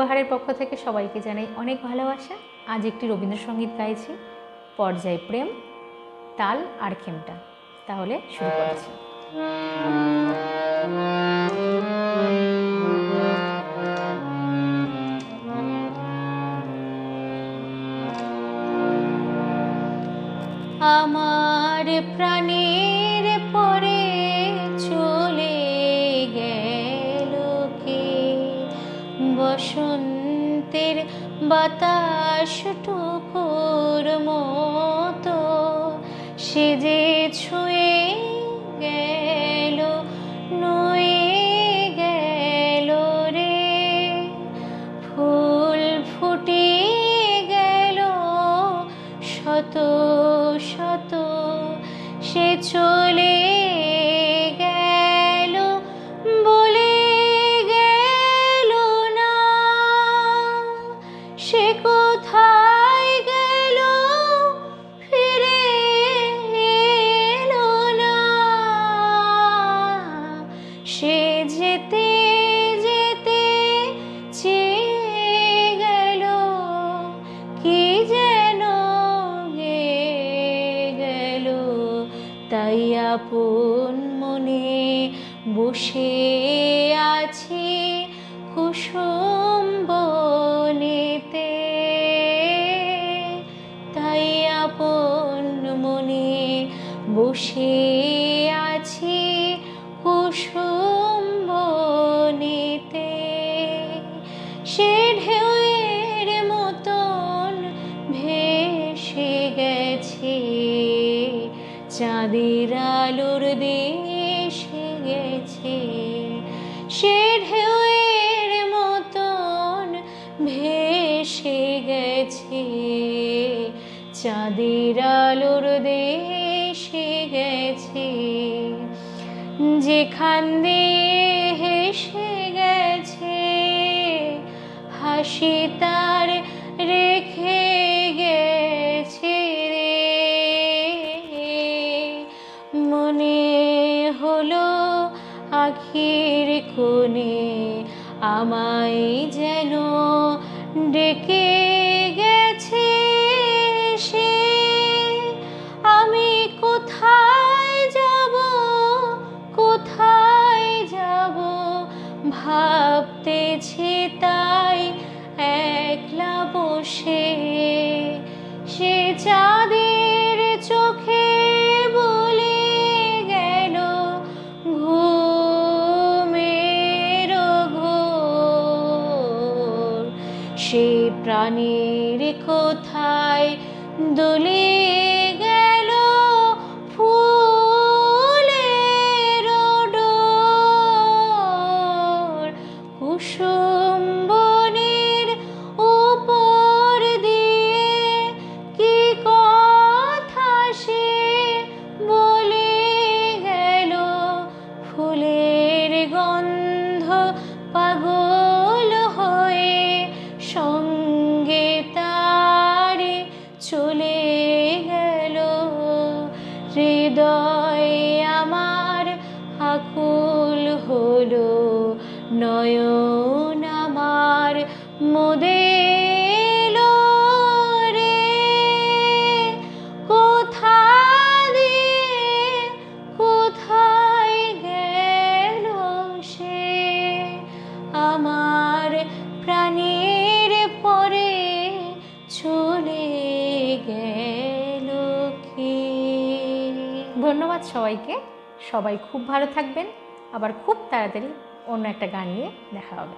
উপহারের পক্ষ থেকে সবাইকে জানাই অনেক ভালোবাসা। আজ একটি রবীন্দ্রসঙ্গীত গাইছি, পর্যায় প্রেম, তাল আর খেমটা। তাহলে শুরু করছি। আমার প্রাণের পরে চলে গেল কে, বসন্তের বাতাস টুকুর মতো সে যে ছুঁয়ে গেল, নুয়ে গেল রে। ফুল ফুটিয়ে গেল শত শত, সে চলে গেল বলে গেল না। সে কোথায় গেল ফিরে এলো না। সে যেতে যেতে চেয়ে গেল কি যেন গেল। তাই আপন মনে বসে আছি কুসুম বনেতে। তাই আপন মনে বসে আছি কুসুম বনেতে। সে ঢেউয়ের মতন ভেসে গেছে, চাঁদের আলোর দেশে গেছে। সে ঢেউয়ের মতন ভেসে গেছে, চাঁদের আলোর দেশে গেছে। যেখান দিয়ে হেসে গেছে, হাসি তার রেখে গেছে রে। মনে হলো আখির কোণে আমায় যেন ডেকে গেছে সে। আমি কোথায় যাব, কোথায় যাব ভাবতেছি তাই একলা বসে। সে চাঁদের চোখে বলে গেল ঘুমের ঘোর। সে প্রাণের কোথায় দোলে গেল ফুলের ডোর। কুসুম বনের উপর দিয়ে কি কথা সে বলে গেল। ফুলের গন্ধ পাগল হয়ে সঙ্গে তার চলে গেল। হৃদয় আমার আকুল হলো, নয়ন আমার মোদের রে। কোথা দিয়ে কোথায় গেল সে, আমার প্রাণের পরে চলে গেল কে। ধন্যবাদ সবাইকে। সবাই খুব ভালো থাকবেন। আবার খুব তাড়াতাড়ি অন্য একটা গান নিয়ে দেখা হবে।